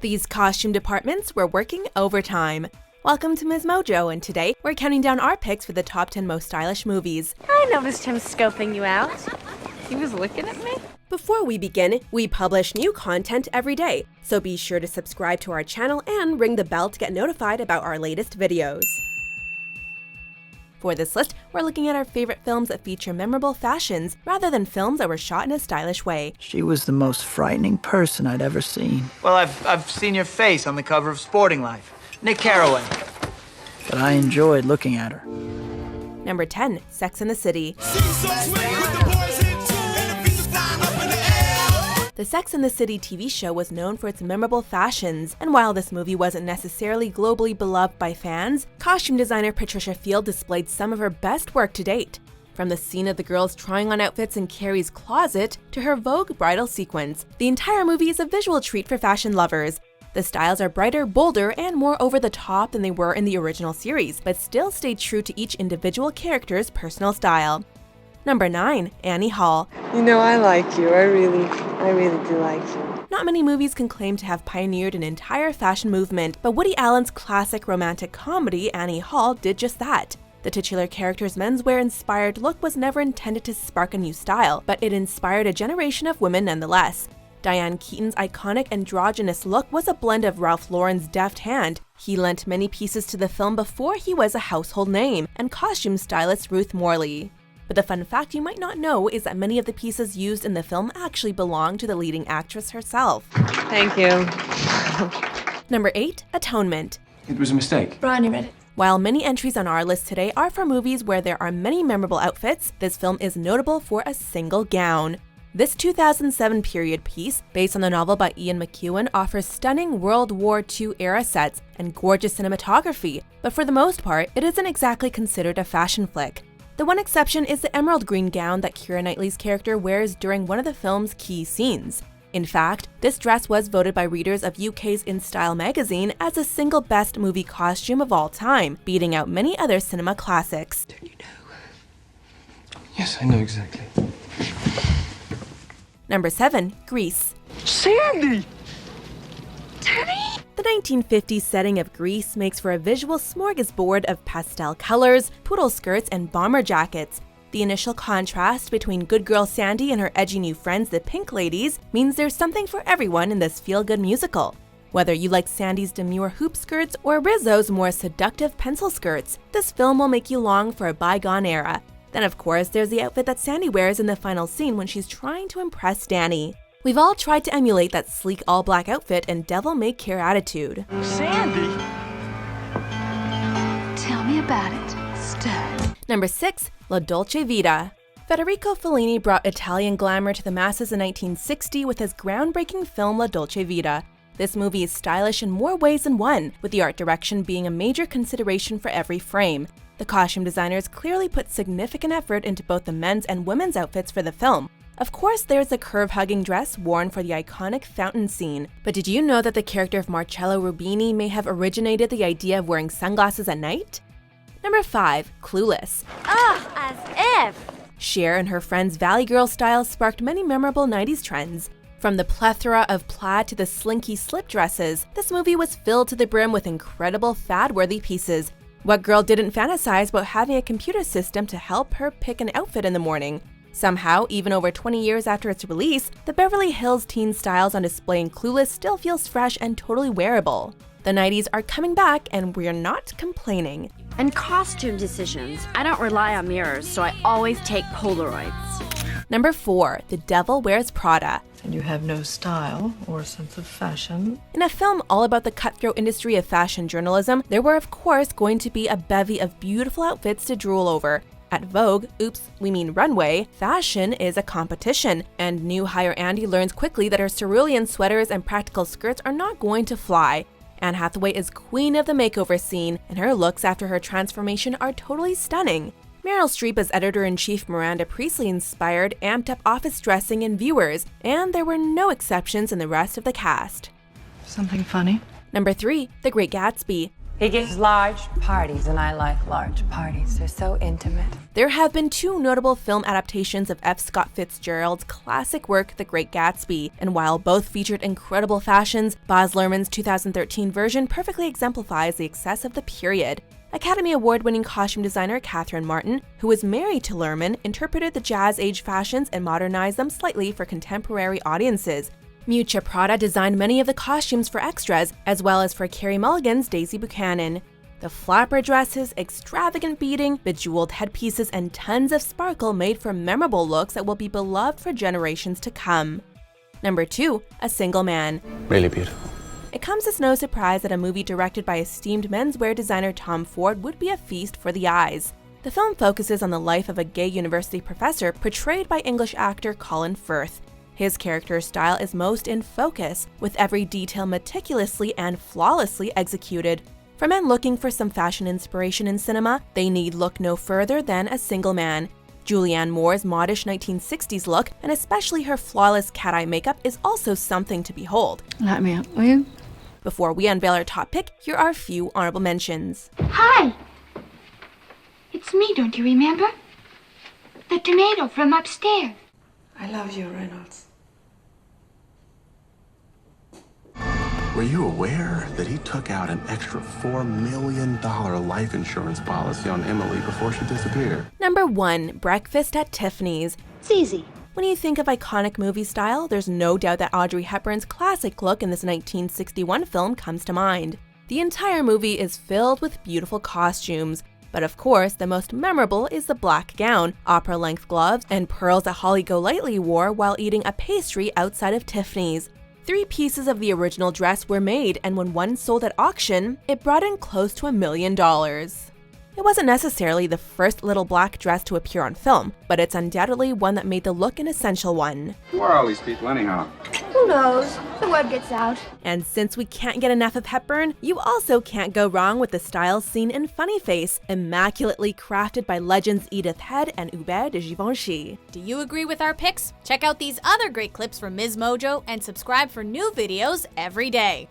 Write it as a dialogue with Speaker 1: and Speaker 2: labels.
Speaker 1: These costume departments were working overtime. Welcome to MsMojo, and today we're counting down our picks for the top 10 most stylish movies.
Speaker 2: I noticed him scoping you out. He was looking at me.
Speaker 1: Before we begin, we publish new content every day, so be sure to subscribe to our channel and ring the bell to get notified about our latest videos. For this list, we're looking at our favorite films that feature memorable fashions rather than films that were shot in a stylish way.
Speaker 3: She was the most frightening person I'd ever seen.
Speaker 4: Well, I've seen your face on the cover of Sporting Life. Nick Carraway.
Speaker 3: But I enjoyed looking at her.
Speaker 1: Number 10, Sex and the City. The Sex and the City TV show was known for its memorable fashions, and while this movie wasn't necessarily globally beloved by fans, costume designer Patricia Field displayed some of her best work to date. From the scene of the girls trying on outfits in Carrie's closet to her Vogue bridal sequence, the entire movie is a visual treat for fashion lovers. The styles are brighter, bolder, and more over the top than they were in the original series, but still stayed true to each individual character's personal style. Number 9, Annie Hall.
Speaker 5: You know, I like you. I really do like you.
Speaker 1: Not many movies can claim to have pioneered an entire fashion movement, but Woody Allen's classic romantic comedy, Annie Hall, did just that. The titular character's menswear-inspired look was never intended to spark a new style, but it inspired a generation of women nonetheless. Diane Keaton's iconic androgynous look was a blend of Ralph Lauren's deft hand. He lent many pieces to the film before he was a household name, and costume stylist Ruth Morley. But the fun fact you might not know is that many of the pieces used in the film actually belong to the leading actress herself.
Speaker 5: Thank you.
Speaker 1: Number 8, Atonement.
Speaker 6: It was a mistake.
Speaker 2: Ronnie read it.
Speaker 1: While many entries on our list today are for movies where there are many memorable outfits, this film is notable for a single gown. This 2007 period piece, based on the novel by Ian McEwan, offers stunning World War II era sets and gorgeous cinematography, but for the most part, it isn't exactly considered a fashion flick. The one exception is the emerald green gown that Keira Knightley's character wears during one of the film's key scenes. In fact, this dress was voted by readers of UK's InStyle magazine as the single best movie costume of all time, beating out many other cinema classics.
Speaker 6: Don't you know? Yes, I know exactly.
Speaker 1: Number 7, Grease.
Speaker 6: Sandy!
Speaker 1: The 1950s setting of Grease makes for a visual smorgasbord of pastel colors, poodle skirts, and bomber jackets. The initial contrast between good girl Sandy and her edgy new friends, the Pink Ladies, means there's something for everyone in this feel-good musical. Whether you like Sandy's demure hoop skirts or Rizzo's more seductive pencil skirts, this film will make you long for a bygone era. Then of course, there's the outfit that Sandy wears in the final scene when she's trying to impress Danny. We've all tried to emulate that sleek all-black outfit and devil-may-care attitude.
Speaker 4: Sandy!
Speaker 2: Tell me about it, stud.
Speaker 1: Number 6, La Dolce Vita. Federico Fellini brought Italian glamour to the masses in 1960 with his groundbreaking film La Dolce Vita. This movie is stylish in more ways than one, with the art direction being a major consideration for every frame. The costume designers clearly put significant effort into both the men's and women's outfits for the film. Of course, there's the curve-hugging dress worn for the iconic fountain scene. But did you know that the character of Marcello Rubini may have originated the idea of wearing sunglasses at night? Number 5, Clueless.
Speaker 2: As if!
Speaker 1: Cher and her friends' Valley Girl style sparked many memorable 90s trends. From the plethora of plaid to the slinky slip dresses, this movie was filled to the brim with incredible fad-worthy pieces. What girl didn't fantasize about having a computer system to help her pick an outfit in the morning? Somehow, even over 20 years after its release, the Beverly Hills teen styles on display in Clueless still feels fresh and totally wearable. The 90s are coming back, and we're not complaining.
Speaker 7: And costume decisions. I don't rely on mirrors, so I always take Polaroids.
Speaker 1: Number 4, The Devil Wears Prada.
Speaker 5: And you have no style or sense of fashion.
Speaker 1: In a film all about the cutthroat industry of fashion journalism, there were of course going to be a bevy of beautiful outfits to drool over. At Vogue, oops, we mean Runway, fashion is a competition, and new hire Andy learns quickly that her cerulean sweaters and practical skirts are not going to fly. Anne Hathaway is queen of the makeover scene, and her looks after her transformation are totally stunning. Meryl Streep as editor-in-chief Miranda Priestley inspired amped-up office dressing in Viewers, and there were no exceptions in the rest of the cast.
Speaker 5: Something funny?
Speaker 1: Number 3, The Great Gatsby.
Speaker 8: He gives large parties, and I like large parties. They're so intimate.
Speaker 1: There have been two notable film adaptations of F. Scott Fitzgerald's classic work, The Great Gatsby, and while both featured incredible fashions, Baz Luhrmann's 2013 version perfectly exemplifies the excess of the period. Academy Award-winning costume designer Catherine Martin, who was married to Luhrmann, interpreted the Jazz Age fashions and modernized them slightly for contemporary audiences. Miuccia Prada designed many of the costumes for extras, as well as for Carey Mulligan's Daisy Buchanan. The flapper dresses, extravagant beading, bejeweled headpieces, and tons of sparkle made for memorable looks that will be beloved for generations to come. Number 2, A Single Man.
Speaker 6: Really beautiful.
Speaker 1: It comes as no surprise that a movie directed by esteemed menswear designer Tom Ford would be a feast for the eyes. The film focuses on the life of a gay university professor portrayed by English actor Colin Firth. His character's style is most in focus, with every detail meticulously and flawlessly executed. For men looking for some fashion inspiration in cinema, they need look no further than A Single Man. Julianne Moore's modish 1960s look, and especially her flawless cat-eye makeup, is also something to behold.
Speaker 9: Light me up, will you?
Speaker 1: Before we unveil our top pick, here are a few honorable mentions.
Speaker 10: Hi! It's me, don't you remember? The tomato from upstairs.
Speaker 5: I love you, Reynolds.
Speaker 11: Were you aware that he took out an extra $4 million life insurance policy on Emily before she disappeared?
Speaker 1: Number 1, Breakfast at Tiffany's.
Speaker 10: It's easy.
Speaker 1: When you think of iconic movie style, there's no doubt that Audrey Hepburn's classic look in this 1961 film comes to mind. The entire movie is filled with beautiful costumes, but of course, the most memorable is the black gown, opera-length gloves, and pearls that Holly Golightly wore while eating a pastry outside of Tiffany's. 3 pieces of the original dress were made, and when one sold at auction, it brought in close to $1 million. It wasn't necessarily the first little black dress to appear on film, but it's undoubtedly one that made the look an essential one.
Speaker 12: Who are all these people anyhow?
Speaker 10: Who knows? The word gets out.
Speaker 1: And since we can't get enough of Hepburn, you also can't go wrong with the styles seen in Funny Face, immaculately crafted by legends Edith Head and Hubert de Givenchy.
Speaker 13: Do you agree with our picks? Check out these other great clips from MsMojo and subscribe for new videos every day.